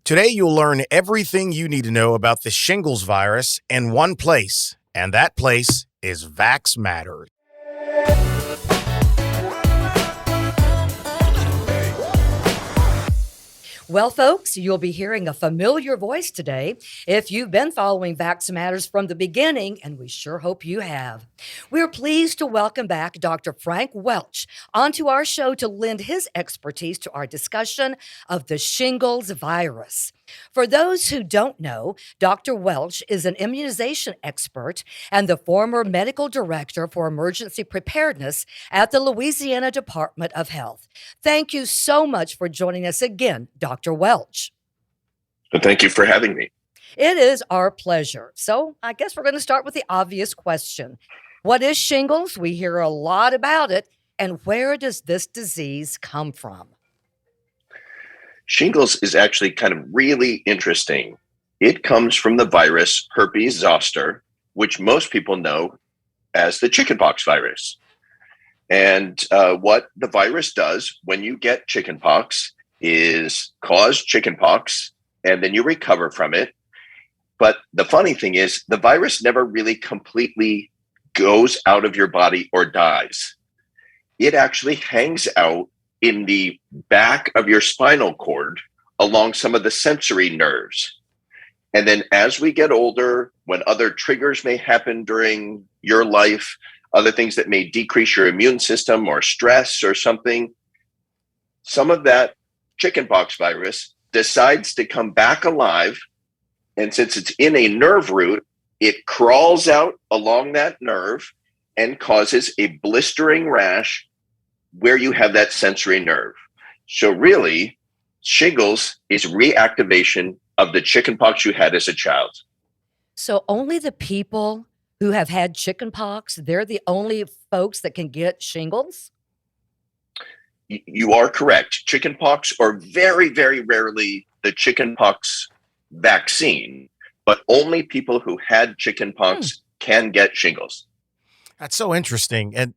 Today, you'll learn everything you need to know about the shingles virus in one place, and that place is Vax Matters. Well, folks, you'll be hearing a familiar voice today if you've been following Vax Matters from the beginning, and we sure hope you have. We're pleased to welcome back Dr. Frank Welch onto our show to lend his expertise to our discussion of the shingles virus. For those who don't know, Dr. Welch is an immunization expert and the former medical director for emergency preparedness at the Louisiana Department of Health. Thank you so much for joining us again, Dr. Welch. Well, thank you for having me. It is our pleasure. So I guess we're going to start with the obvious question. What is shingles? We hear a lot about it. And where does this disease come from? Shingles is actually kind of really interesting. It comes from the virus herpes zoster, which most people know as the chickenpox virus. And what the virus does when you get chickenpox is cause chickenpox, and then you recover from it. But the funny thing is, the virus never really completely goes out of your body or dies. It actually hangs out in the back of your spinal cord along some of the sensory nerves. And then as we get older, when other triggers may happen during your life, other things that may decrease your immune system or stress or something, some of that chickenpox virus decides to come back alive. And since it's in a nerve root, it crawls out along that nerve and causes a blistering rash where you have that sensory nerve. So really, shingles is reactivation of the chickenpox you had as a child. So only the people who have had chickenpox, they're the only folks that can get shingles? You are correct. Chickenpox, or very, very rarely the chickenpox vaccine, but only people who had chickenpox can get shingles. That's so interesting. And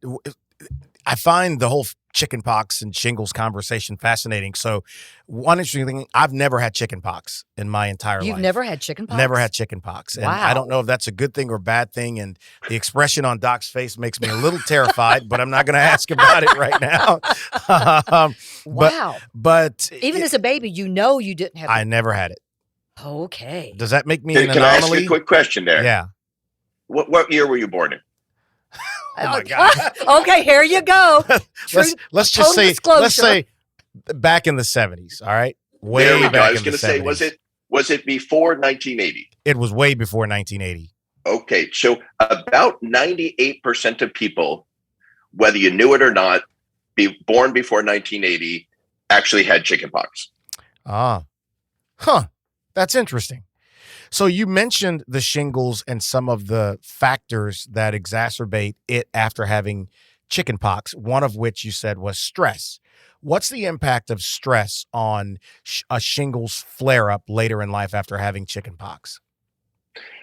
I find the whole chickenpox and shingles conversation fascinating. So one interesting thing, I've never had chickenpox in my entire life. You've never had chickenpox? Never had chickenpox. And Wow. I don't know if that's a good thing or bad thing. And the expression on Doc's face makes me a little terrified, but I'm not going to ask about it right now. Wow. But Even as a baby, you know you didn't have I never had it. Okay. Does that make me an Can I ask anomaly? you a quick question there? Yeah. What year were you born in? Oh my God. Okay, here you go. Let's just total say, disclosure. let's say back in the 70s. All right. Way There we go. back I was in the going to say, 70s. was it before 1980? It was way before 1980. Okay, so about 98% of people, whether you knew it or not, born before 1980, actually had chickenpox. Ah. Huh. That's interesting. So you mentioned the shingles and some of the factors that exacerbate it after having chickenpox, one of which you said was stress. What's the impact of stress on a shingles flare-up later in life after having chickenpox?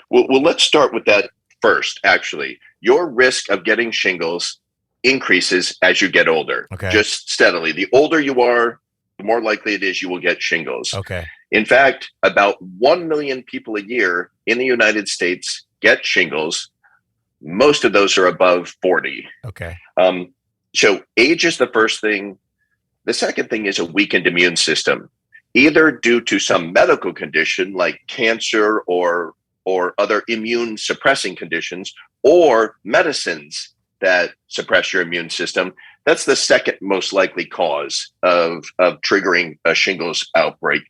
Well, let's start with that first, actually. Your risk of getting shingles increases as you get older, Okay. just steadily. The older you are, the more likely it is you will get shingles. Okay. In fact, about 1 million people a year in the United States get shingles. Most of those are above 40. Okay. So age is the first thing. The second thing is a weakened immune system, either due to some medical condition like cancer or other immune suppressing conditions, or medicines that suppress your immune system. That's the second most likely cause of triggering a shingles outbreak.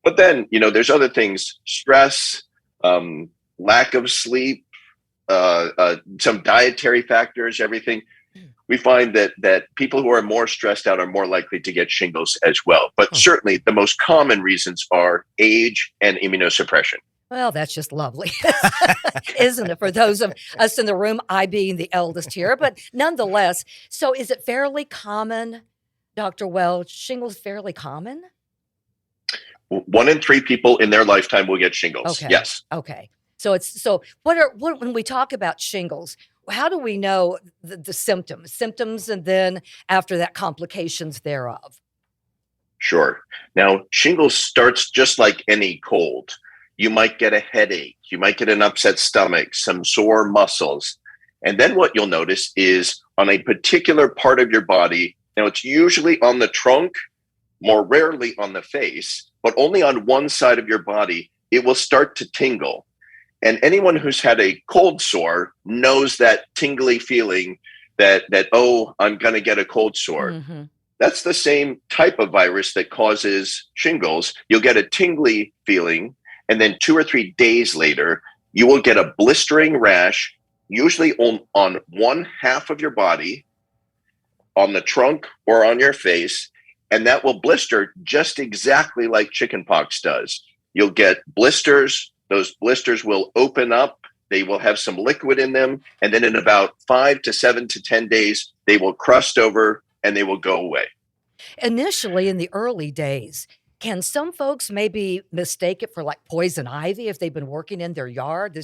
But then, there's other things: stress, lack of sleep, some dietary factors, everything. We find that people who are more stressed out are more likely to get shingles as well. But certainly the most common reasons are age and immunosuppression. Well, that's just lovely, isn't it? For those of us in the room, I being the eldest here, but nonetheless. So is it fairly common, Dr. Welch? Shingles fairly common? 1 in 3 people in their lifetime will get shingles. Okay. Yes. Okay. So what when we talk about shingles, how do we know the symptoms, and then after that, complications thereof? Sure. Now, shingles starts just like any cold. You might get a headache. You might get an upset stomach, some sore muscles. And then what you'll notice is on a particular part of your body, now it's usually on the trunk, more rarely on the face, but only on one side of your body, it will start to tingle. And anyone who's had a cold sore knows that tingly feeling that oh, I'm going to get a cold sore. Mm-hmm. That's the same type of virus that causes shingles. You'll get a tingly feeling, and then 2 or 3 days later, you will get a blistering rash, usually on one half of your body, on the trunk or on your face, and that will blister just exactly like chickenpox does. You'll get blisters. Those blisters will open up. They will have some liquid in them. And then in about 5 to 7 to 10 days, they will crust over and they will go away. Initially, in the early days, can some folks maybe mistake it for like poison ivy if they've been working in their yard?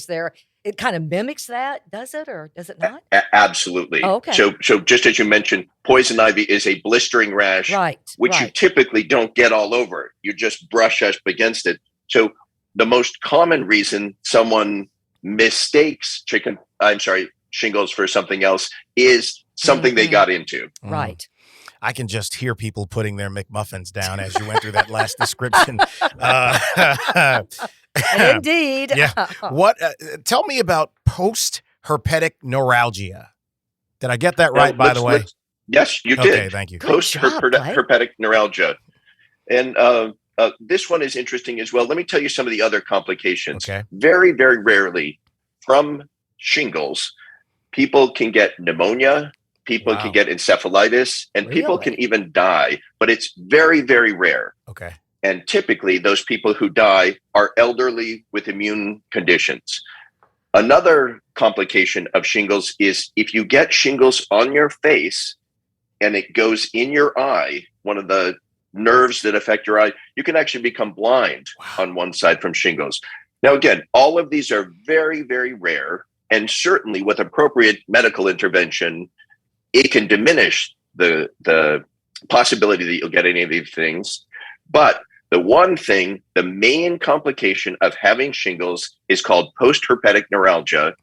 It kind of mimics that, does it, or does it not? Absolutely. Oh, okay. So just as you mentioned, poison ivy is a blistering rash, which you typically don't get all over. You just brush up against it. So the most common reason someone mistakes shingles for something else is something they got into. Right. I can just hear people putting their McMuffins down as you went through that last description. Indeed. Yeah. What? Tell me about post-herpetic neuralgia. Did I get that right, by the way? Yes, you did. Okay, thank you. Post-herpetic neuralgia. And this one is interesting as well. Let me tell you some of the other complications. Okay. Very, very rarely from shingles, people can get pneumonia, people can get encephalitis, and people can even die, but it's very, very rare. Okay. And typically those people who die are elderly with immune conditions. Another complication of shingles is if you get shingles on your face and it goes in your eye, one of the nerves that affect your eye, you can actually become blind on one side from shingles. Now, again, all of these are very, very rare, and certainly with appropriate medical intervention, it can diminish the possibility that you'll get any of these things. But the one thing, the main complication of having shingles is called post-herpetic neuralgia.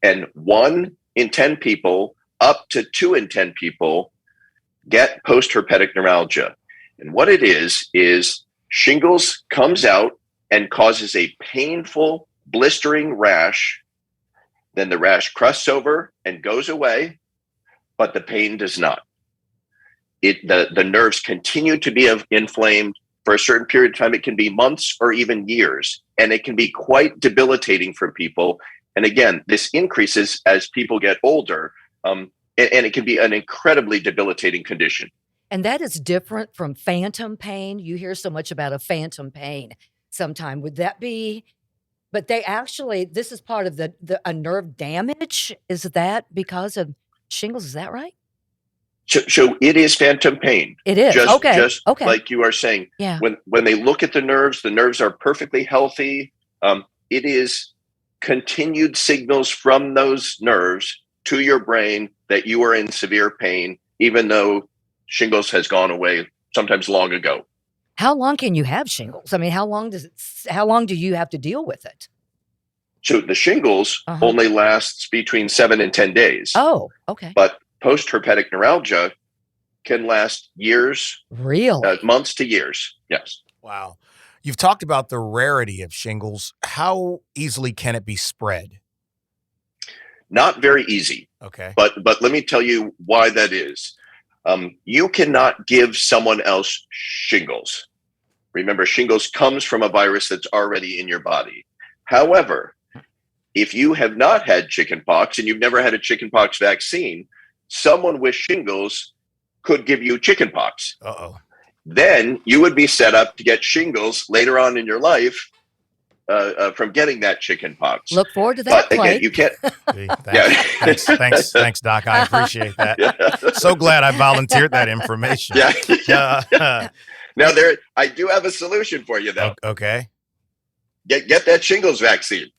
And 1 in 10 people, up to 2 in 10 people, get post-herpetic neuralgia. And what it is shingles comes out and causes a painful, blistering rash. Then the rash crusts over and goes away, but the pain does not. The nerves continue to be inflamed for a certain period of time. It can be months or even years, and it can be quite debilitating for people. And again, this increases as people get older, and it can be an incredibly debilitating condition. And that is different from phantom pain. You hear so much about a phantom pain sometime. Would that be? But this is part of a nerve damage. Is that because of shingles? Is that right? So it is phantom pain. It is. Just like you are saying. Yeah. When they look at the nerves are perfectly healthy. It is continued signals from those nerves to your brain that you are in severe pain, even though shingles has gone away sometimes long ago. How long can you have shingles? I mean, how long do you have to deal with it? So the shingles only lasts between 7 and 10 days. Oh, okay. But post-herpetic neuralgia can last years, really, months to years. Yes. Wow. You've talked about the rarity of shingles. How easily can it be spread? Not very easy. Okay. But let me tell you why that is. You cannot give someone else shingles. Remember, shingles comes from a virus that's already in your body. However, if you have not had chickenpox and you've never had a chickenpox vaccine, someone with shingles could give you chickenpox. Uh-oh. Then you would be set up to get shingles later on in your life from getting that chickenpox. Look forward to that. But again, you can't. Thanks, Doc. I appreciate that. Yeah. So glad I volunteered that information. Yeah. Now I do have a solution for you, though. Okay. Get that shingles vaccine.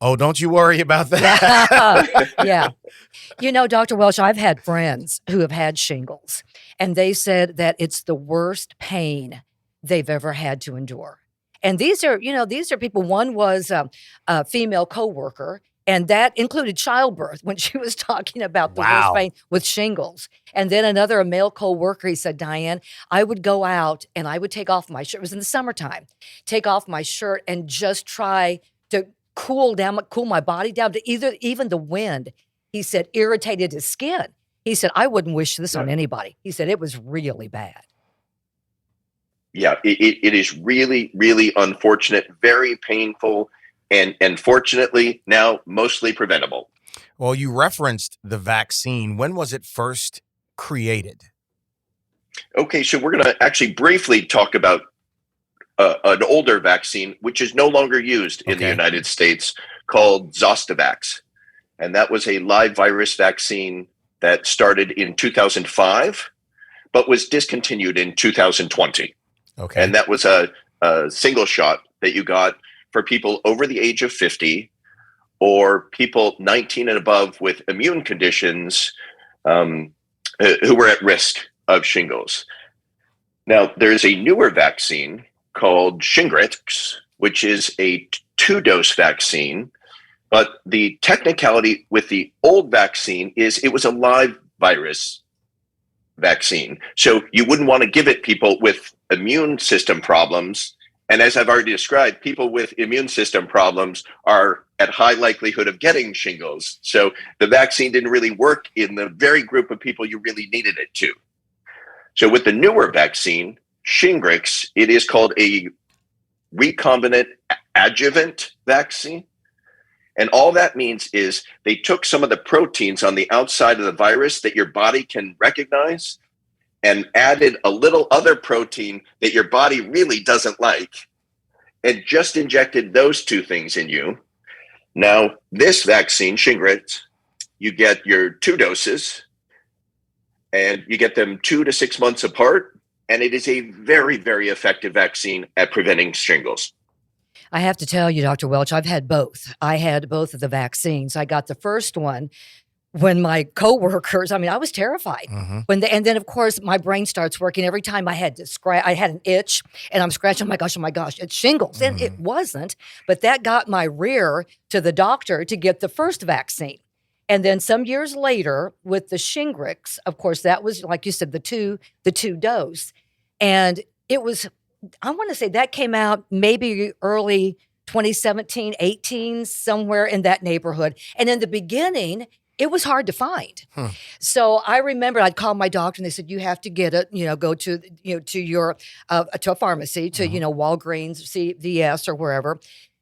Oh, don't you worry about that. Yeah. Dr. Welch, I've had friends who have had shingles, and they said that it's the worst pain they've ever had to endure. And these are people. One was a female coworker, and that included childbirth when she was talking about the worst Wow. pain with shingles. And then a male coworker, he said, Diane, I would go out and I would take off my shirt. It was in the summertime, take off my shirt and just try to cool my body down to even the wind. He said, irritated his skin. He said, I wouldn't wish this on anybody. He said, it was really bad. Yeah, it is really, really unfortunate, very painful, and fortunately now mostly preventable. Well, you referenced the vaccine. When was it first created? Okay, so we're going to actually briefly talk about an older vaccine, which is no longer used in the United States, called Zostavax. And that was a live virus vaccine that started in 2005, but was discontinued in 2020. Okay. And that was a single shot that you got for people over the age of 50 or people 19 and above with immune conditions who were at risk of shingles. Now, there's a newer vaccine called Shingrix, which is a 2-dose vaccine. But the technicality with the old vaccine is it was a live virus vaccine. So you wouldn't want to give it people with immune system problems. And as I've already described, people with immune system problems are at high likelihood of getting shingles. So the vaccine didn't really work in the very group of people you really needed it to. So with the newer vaccine, Shingrix, it is called a recombinant adjuvant vaccine. And all that means is they took some of the proteins on the outside of the virus that your body can recognize and added a little other protein that your body really doesn't like and just injected those two things in you. Now, this vaccine, Shingrix, you get your 2 doses and you get them 2 to 6 months apart. And it is a very, very effective vaccine at preventing shingles. I have to tell you, Dr. Welch, I've had both. I had both of the vaccines. I got the first one when my coworkers, I was terrified. Mm-hmm. And then of course my brain starts working every time I had to scratch. I had an itch and I'm scratching. Oh my gosh, it's shingles. And it wasn't, but that got my rear to the doctor to get the first vaccine. And then some years later with the Shingrix, of course, that was, like you said, the two dose. And it was, I want to say that came out maybe early 2017, 18, somewhere in that neighborhood. And in the beginning, it was hard to find. So I remember I'd call my doctor and they said, you have to get it, go to, to your, to a pharmacy, to, Walgreens, CVS or wherever.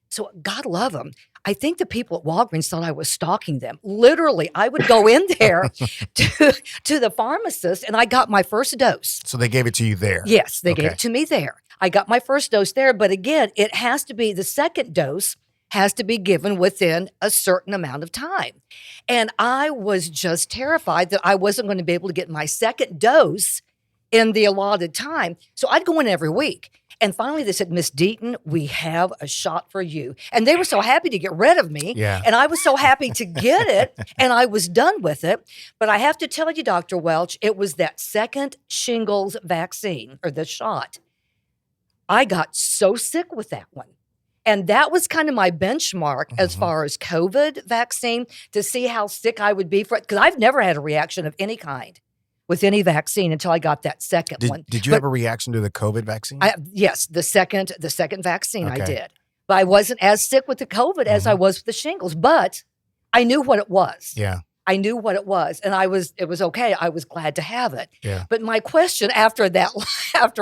So God love them. I think the people at Walgreens thought I was stalking them. Literally, I would go in there to the pharmacist and I got my first dose. So they gave it to you there? Yes, they gave it to me there. I got my first dose there, but again, it has to be, the second dose has to be given within a certain amount of time. And I was just terrified that I wasn't going to be able to get my second dose in the allotted time. So I'd go in every week. And finally they said, Miss Deaton, we have a shot for you. And they were so happy to get rid of me. Yeah. And I was so happy to get it. And I was done with it. But I have to tell you, Dr. Welch, it was that second shingles vaccine or the shot. I got so sick with that one. And that was kind of my benchmark as far as COVID vaccine to see how sick I would be for it. Because I've never had a reaction of any kind with any vaccine until I got that second one. Did you have a reaction to the COVID vaccine? Yes, the second vaccine I did. But I wasn't as sick with the COVID as I was with the shingles. But I knew what it was. Yeah. I knew what it was, and it was okay. I was glad to have it. Yeah. But my question after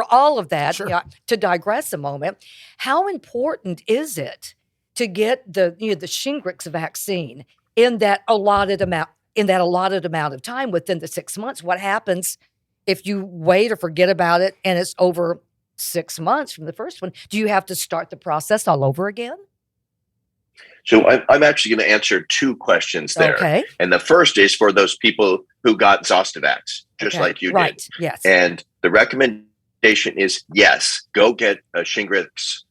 all of that, Sure. To digress a moment, how important is it to get the Shingrix vaccine in that allotted amount of time within the 6 months? What happens if you wait or forget about it and it's over 6 months from the first one? Do you have to start the process all over again? So I'm actually going to answer 2 questions there. Okay. And the first is for those people who got Zostavax, just like you right. did. Yes. And the recommendation is, yes, go get a Shingrix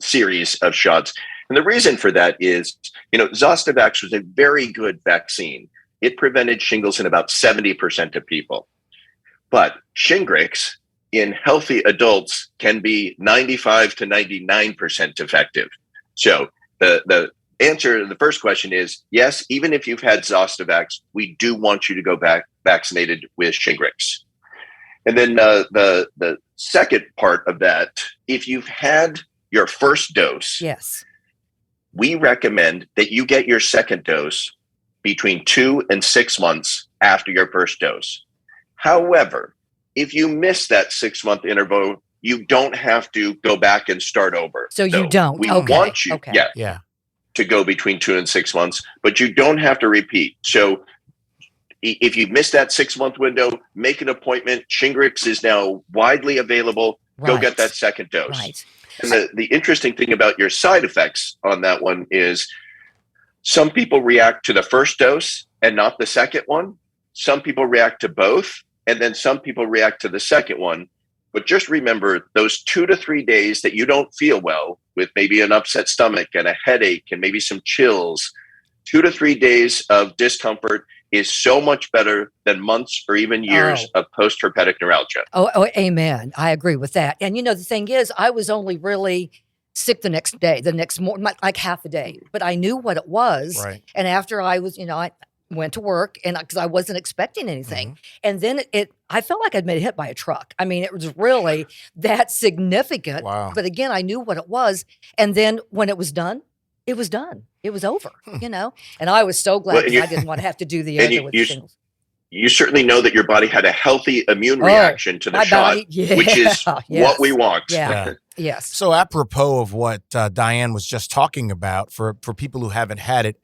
series of shots. And the reason for that is, Zostavax was a very good vaccine. It prevented shingles in about 70% of people. But Shingrix in healthy adults can be 95 to 99% effective. So the answer to the first question is yes, even if you've had Zostavax, we do want you to go back vaccinated with Shingrix. And then the second part of that, if you've had your first dose, yes, we recommend that you get your second dose between 2 and 6 months after your first dose. However, if you miss that 6-month interval, you don't have to go back and start over. So you don't. We Okay. want you, Yeah. to go between 2 and 6 months, but you don't have to repeat. So if you missed that 6-month window, make an appointment. Shingrix is now widely available. Go get that second dose. Right. And the interesting thing about your side effects on that one is some people react to the first dose and not the second one. Some people react to both, and then some people react to the second one. But just remember those 2 to 3 days that you don't feel well, with maybe an upset stomach and a headache and maybe some chills, 2 to 3 days of discomfort is so much better than months or even years of post-herpetic neuralgia. Oh, amen. I agree with that. And the thing is, I was only really sick the next day, the next morning, like half a day, but I knew what it was. Right. And after I was, I went to work and because I wasn't expecting anything. Mm-hmm. And then I felt like I'd been hit by a truck. I mean, it was really that significant. Wow. But again, I knew what it was. And then when it was done, it was done. It was over, And I was so glad because I didn't want to have to do the other with the shingles. You certainly know that your body had a healthy immune reaction to the shot, which is what we want. Yeah. Yes. So apropos of what Diane was just talking about, for people who haven't had it,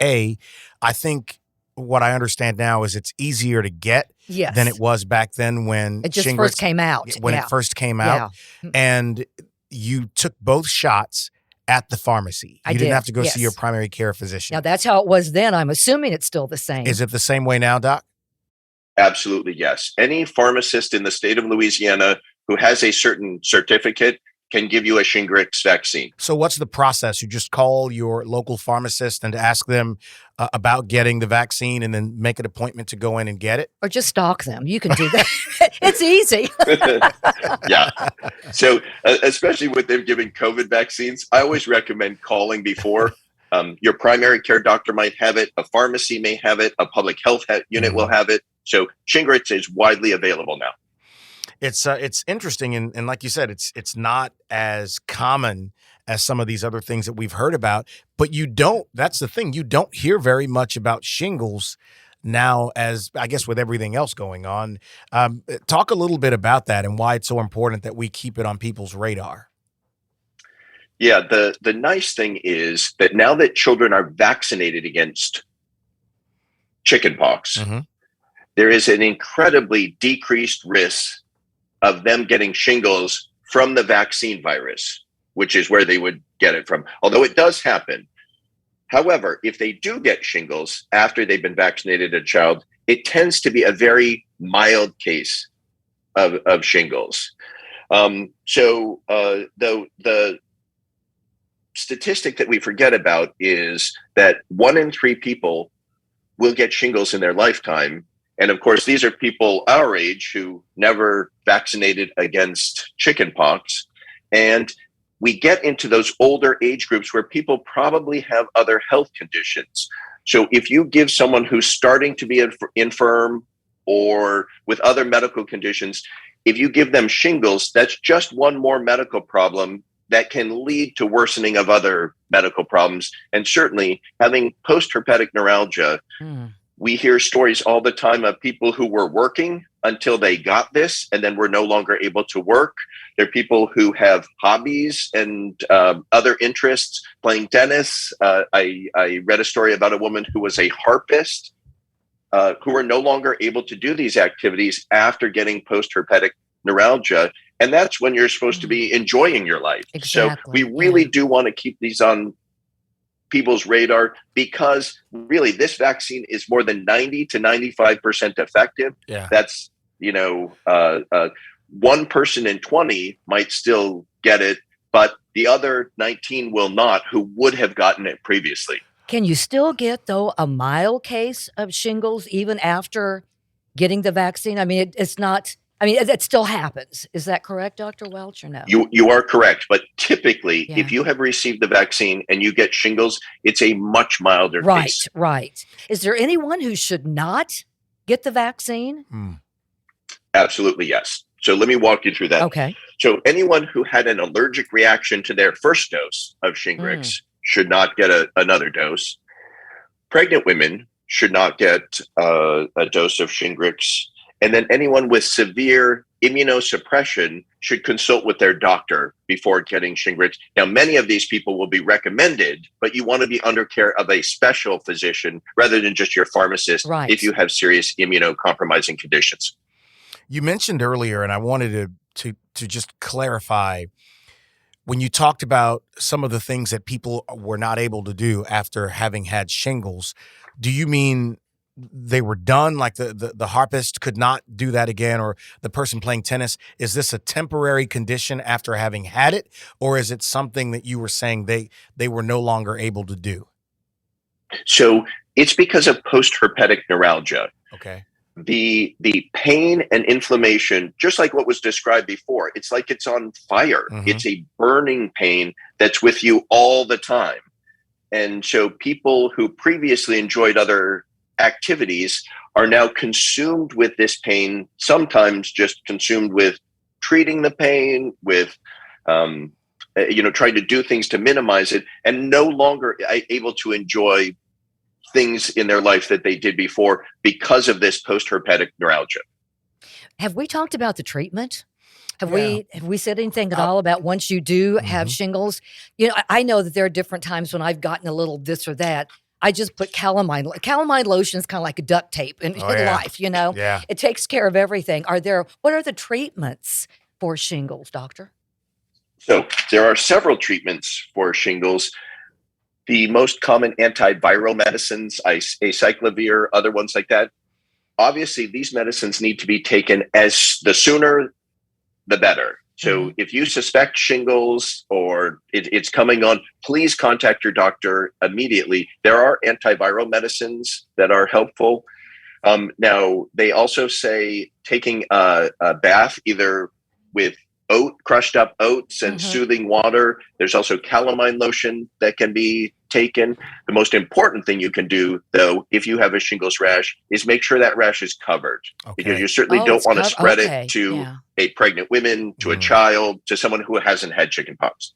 I think what I understand now is it's easier to get than it was back then when it just Shingrix first came out. It first came out. Yeah. And you took both shots at the pharmacy. You didn't have to go see your primary care physician. Now, that's how it was then. I'm assuming it's still the same. Is it the same way now, Doc? Absolutely, yes. Any pharmacist in the state of Louisiana who has a certain certificate can give you a Shingrix vaccine. So what's the process? You just call your local pharmacist and ask them about getting the vaccine and then make an appointment to go in and get it? Or just stalk them. You can do that. It's easy. Yeah. So especially with them giving COVID vaccines, I always recommend calling before. Your primary care doctor might have it. A pharmacy may have it. A public health unit will have it. So Shingrix is widely available now. It's interesting, and like you said, it's not as common as some of these other things that we've heard about. But that's the thing, you don't hear very much about shingles now, as I guess with everything else going on. Talk a little bit about that and why it's so important that we keep it on people's radar. Yeah, the nice thing is that now that children are vaccinated against chickenpox, there is an incredibly decreased risk of them getting shingles from the vaccine virus, which is where they would get it from, although it does happen. However, if they do get shingles after they've been vaccinated a child, it tends to be a very mild case of shingles. So the statistic that we forget about is that 1 in 3 people will get shingles in their lifetime. And of course, these are people our age who never vaccinated against chickenpox. And we get into those older age groups where people probably have other health conditions. So if you give someone who's starting to be infirm or with other medical conditions, if you give them shingles, that's just one more medical problem that can lead to worsening of other medical problems. And certainly having post-herpetic neuralgia, we hear stories all the time of people who were working until they got this and then were no longer able to work. There are people who have hobbies and other interests, playing tennis. I read a story about a woman who was a harpist who were no longer able to do these activities after getting post-herpetic neuralgia. And that's when you're supposed to be enjoying your life. Exactly. So we really do want to keep these on people's radar, because really this vaccine is more than 90 to 95% effective. Yeah. That's, 1 person in 20 might still get it, but the other 19 will not, who would have gotten it previously. Can you still get, though, a mild case of shingles even after getting the vaccine? I mean, it's not, I mean, it still happens. Is that correct, Dr. Welch, or no? You are correct, but typically, Yeah. if you have received the vaccine and you get shingles, it's a much milder case. Right. Is there anyone who should not get the vaccine? Absolutely, yes. So let me walk you through that. Okay. So anyone who had an allergic reaction to their first dose of Shingrix should not get another dose. Pregnant women should not get a dose of Shingrix. And then anyone with severe immunosuppression should consult with their doctor before getting Shingrix. Now, many of these people will be recommended, but you want to be under care of a special physician rather than just your pharmacist if you have serious immunocompromising conditions. You mentioned earlier, and I wanted to just clarify, when you talked about some of the things that people were not able to do after having had shingles, do you mean they were done, like the harpist could not do that again, or the person playing tennis? Is this a temporary condition after having had it, or is it something that you were saying they were no longer able to do? So it's because of post-herpetic neuralgia. Okay. The pain and inflammation, just like what was described before, it's like it's on fire. It's a burning pain that's with you all the time. And so people who previously enjoyed other activities are now consumed with this pain, sometimes just consumed with treating the pain, with trying to do things to minimize it, and no longer able to enjoy things in their life that they did before because of this post-herpetic neuralgia. Have we talked about the treatment? Have we said anything at all about once you do have shingles? You know, I know that there are different times when I've gotten a little this or that. I just put calamine. Calamine lotion is kind of like a duct tape in life, you know? Yeah. It takes care of everything. What are the treatments for shingles, doctor? So there are several treatments for shingles. The most common antiviral medicines, acyclovir, other ones like that. Obviously, these medicines need to be taken as the sooner, the better. So if you suspect shingles or it's coming on, please contact your doctor immediately. There are antiviral medicines that are helpful. Now, they also say taking a bath either with crushed up oats and soothing water. There's also calamine lotion that can be taken. The most important thing you can do, though, if you have a shingles rash, is make sure that rash is covered. Because you certainly don't want to spread it to a pregnant woman, to a child, to someone who hasn't had chickenpox.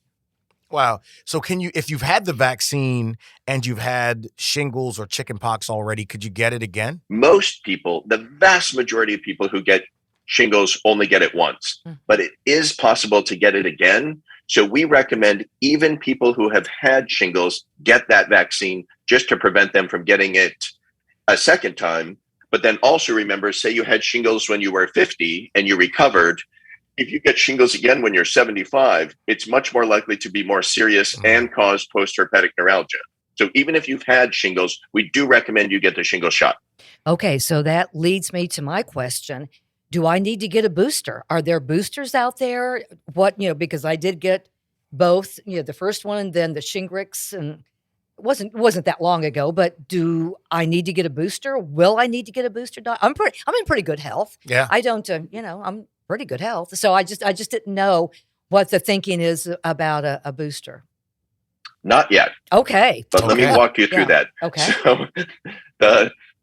Wow. So if you've had the vaccine and you've had shingles or chickenpox already, could you get it again? Most people, the vast majority of people who get shingles only get it once, but it is possible to get it again. So we recommend even people who have had shingles get that vaccine just to prevent them from getting it a second time. But then also remember, say you had shingles when you were 50 and you recovered. If you get shingles again when you're 75, it's much more likely to be more serious and cause post-herpetic neuralgia. So even if you've had shingles, we do recommend you get the shingle shot. Okay, so that leads me to my question. Do I need to get a booster? Are there boosters out there? Because I did get both, the first one and then the Shingrix, and it wasn't that long ago, but do I need to get a booster? Will I need to get a booster? I'm in pretty good health. Yeah. I don't, I'm pretty good health. So I just didn't know what the thinking is about a booster. Not yet. Okay. But let me walk you through that. Okay. So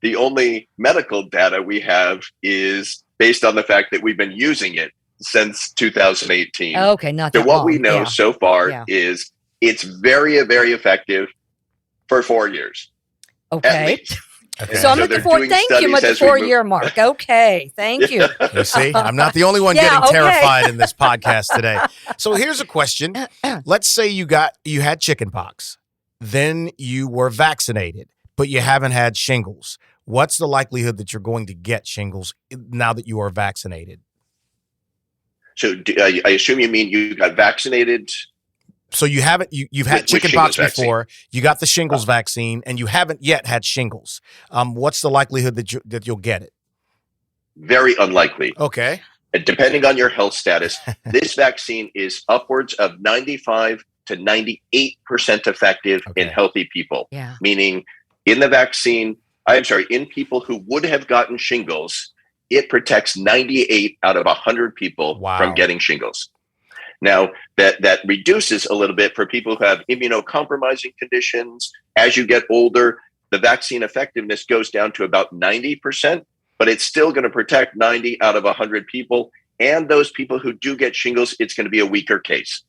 the only medical data we have is based on the fact that we've been using it since 2018. Okay, not that long. So what long. we know so far is it's very, very effective for 4 years. Okay. Okay. So I'm at the 4-year mark. Okay, thank you. You see, I'm not the only one getting terrified in this podcast today. So here's a question. Let's say you had chickenpox, then you were vaccinated, but you haven't had shingles. What's the likelihood that you're going to get shingles now that you are vaccinated? So I assume you mean you got vaccinated. So you've had chickenpox before, you got the shingles vaccine, and you haven't yet had shingles. What's the likelihood that you'll get it? Very unlikely. Okay. depending on your health status, this vaccine is upwards of 95 to 98% effective in healthy people. Yeah. Meaning in people who would have gotten shingles, it protects 98 out of 100 people from getting shingles. Now, that reduces a little bit for people who have immunocompromising conditions. As you get older, the vaccine effectiveness goes down to about 90%, but it's still going to protect 90 out of 100 people. And those people who do get shingles, it's going to be a weaker case.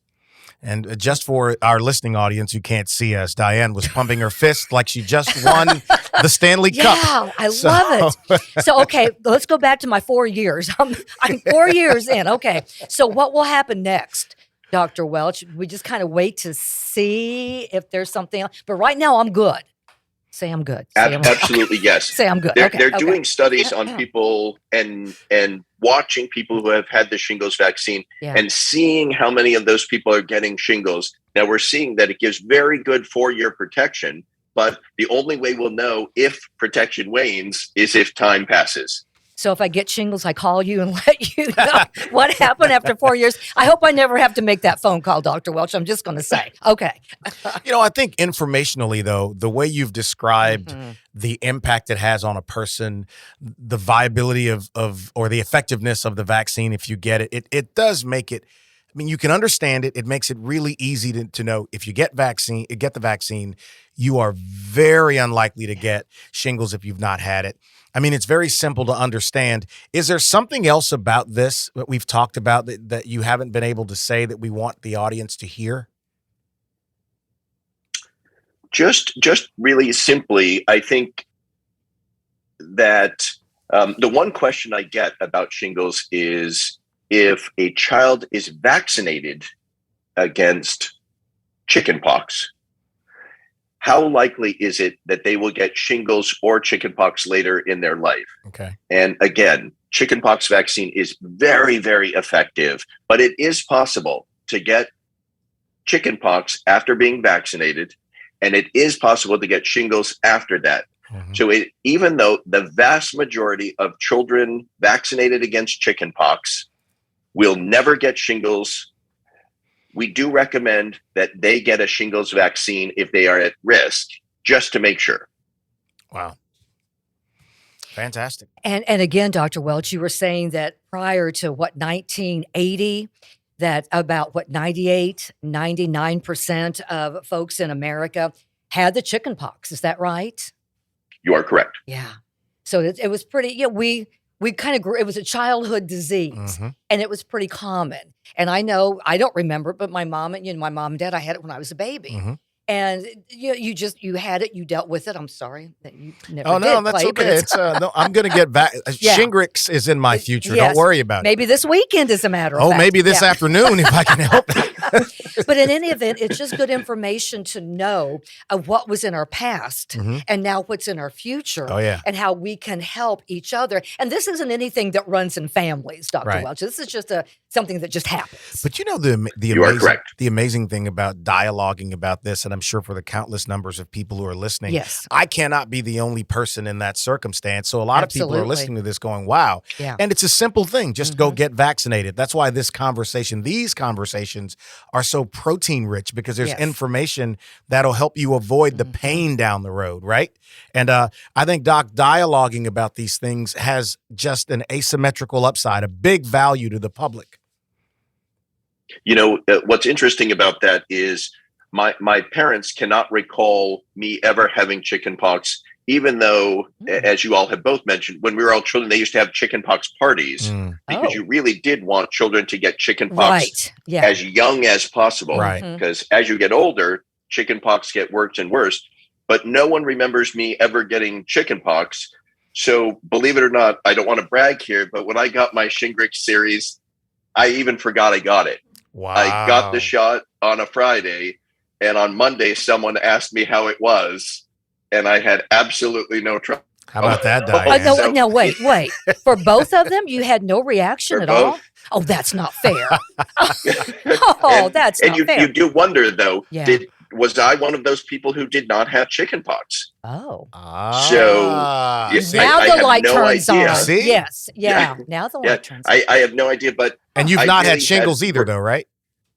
And just for our listening audience who can't see us, Diane was pumping her fist like she just won the Stanley Cup. Yeah, I love it. So, okay, let's go back to my 4 years. I'm 4 years in. Okay, so what will happen next, Dr. Welch? We just kind of wait to see if there's something else. But right now, I'm good. Say I'm good. Absolutely, yes. Say I'm good. They're doing studies on people and watching people who have had the shingles vaccine and seeing how many of those people are getting shingles. Now, we're seeing that it gives very good 4-year protection, but the only way we'll know if protection wanes is if time passes. So if I get shingles, I call you and let you know what happened after 4 years. I hope I never have to make that phone call, Dr. Welch. I'm just going to say, okay. I think informationally, though, the way you've described the impact it has on a person, the viability of or the effectiveness of the vaccine if you get it, it does make it. I mean, you can understand it. It makes it really easy to know if you get the vaccine, you are very unlikely to get shingles if you've not had it. I mean, it's very simple to understand. Is there something else about this that we've talked about that you haven't been able to say that we want the audience to hear? Just really simply, I think that the one question I get about shingles is if a child is vaccinated against chickenpox, how likely is it that they will get shingles or chickenpox later in their life? Okay. And again, chickenpox vaccine is very, very effective, but it is possible to get chickenpox after being vaccinated, and it is possible to get shingles after that. Mm-hmm. So even though the vast majority of children vaccinated against chickenpox will never get shingles, we do recommend that they get a shingles vaccine if they are at risk, just to make sure. Wow. Fantastic. And again, Dr. Welch, you were saying that prior to 1980, that about 99% of folks in America had the chickenpox. Is that right? You are correct. Yeah. So it was pretty, we kind of grew, it was a childhood disease and it was pretty common. And I know, I don't remember, but my mom and dad, I had it when I was a baby. Mm-hmm. And you had it, you dealt with it. I'm sorry that you never did. Oh, no, that's okay. No, I'm going to get back. Shingrix is in my future. Yes. Don't worry about it. Maybe this weekend, as a matter of fact. Maybe this afternoon if I can help. But in any event, it's just good information to know of what was in our past and now what's in our future and how we can help each other. And this isn't anything that runs in families, Dr. Welch. This is just something that just happens. But the amazing thing about dialoguing about this, and I'm sure for the countless numbers of people who are listening, I cannot be the only person in that circumstance. So a lot of people are listening to this going, wow. Yeah. And it's a simple thing. Just go get vaccinated. That's why these conversations are so protein rich, because there's information that'll help you avoid the pain down the road, right? And I think, Doc, dialoguing about these things has just an asymmetrical upside, a big value to the public. What's interesting about that is my parents cannot recall me ever having chickenpox, even though, as you all have both mentioned, when we were all children, they used to have chickenpox parties because you really did want children to get chickenpox as young as possible. Right. Because as you get older, chickenpox get worse and worse. But no one remembers me ever getting chickenpox. So believe it or not, I don't want to brag here, but when I got my Shingrix series, I even forgot I got it. Wow. I got the shot on a Friday, and on Monday, someone asked me how it was, and I had absolutely no trouble. How about that, Diane? No, wait. For both of them, you had no reaction at all? Oh, that's not fair. That's not fair. You do wonder, though, was I one of those people who did not have chickenpox? Oh. Yes, Now I the have light no turns idea. on. See? Yes. Yeah. Yeah. Now the Yeah, light turns on. I have no idea, but And you've I not had really shingles either, though, right?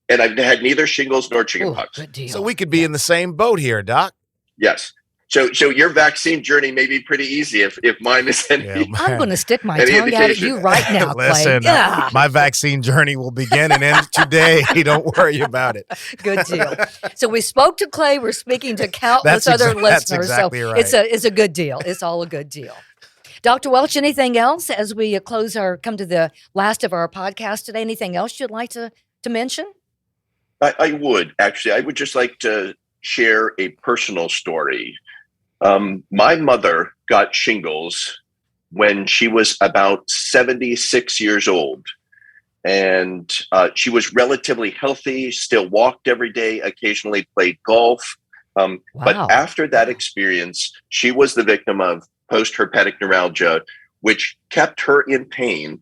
and I've had neither shingles nor Ooh, chickenpox. good deal. So we could be in the same boat here, Doc. Yes. So your vaccine journey may be pretty easy if mine is any. Yeah, I'm going to stick my Any tongue out at indication? you right now, Clay. Listen, Yeah. my vaccine journey will begin and end today. Don't worry about it. Good deal. So we spoke to Clay. We're speaking to countless other listeners. That's exactly so right. it's a good deal. It's all a good deal. Dr. Welch, anything else as we come to the last of our podcast today? Anything else you'd like to mention? I would actually. I would just like to share a personal story. My mother got shingles when she was about 76 years old. And she was relatively healthy, still walked every day, occasionally played golf. Wow. But after that experience, she was the victim of post-herpetic neuralgia, which kept her in pain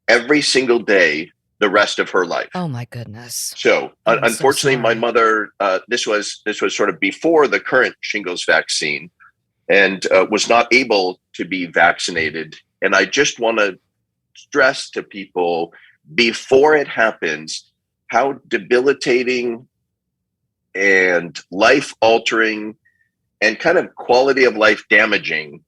every single day the rest of her life. Oh my goodness. So I'm so unfortunately, my sorry. mother, this was sort of before the current shingles vaccine, and was not able to be vaccinated. And I just want to stress to people before it happens how debilitating and life altering and kind of quality of life damaging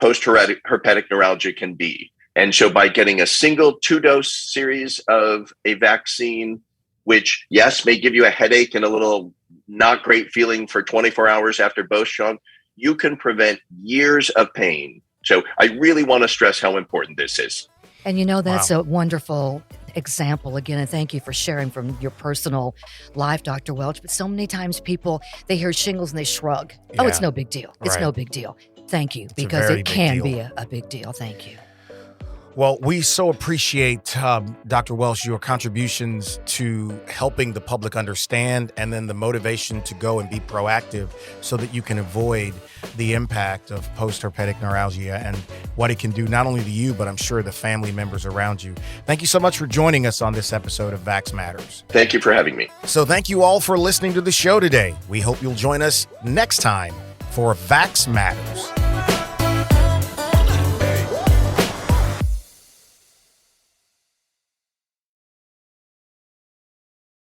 post-herpetic neuralgia can be. And so by getting a single 2-dose series of a vaccine, which, yes, may give you a headache and a little not great feeling for 24 hours after both shot, you can prevent years of pain. So I really want to stress how important this is. And that's a wonderful example again. And thank you for sharing from your personal life, Dr. Welch. But so many times people, they hear shingles and they shrug. Oh, it's Yeah. no big deal. It's Right. no big deal. Thank you. a Because very it big can deal. be a big deal. Thank you. Well, we so appreciate, Dr. Welch, your contributions to helping the public understand and then the motivation to go and be proactive so that you can avoid the impact of post-herpetic neuralgia and what it can do not only to you, but I'm sure the family members around you. Thank you so much for joining us on this episode of Vax Matters. Thank you for having me. So thank you all for listening to the show today. We hope you'll join us next time for Vax Matters.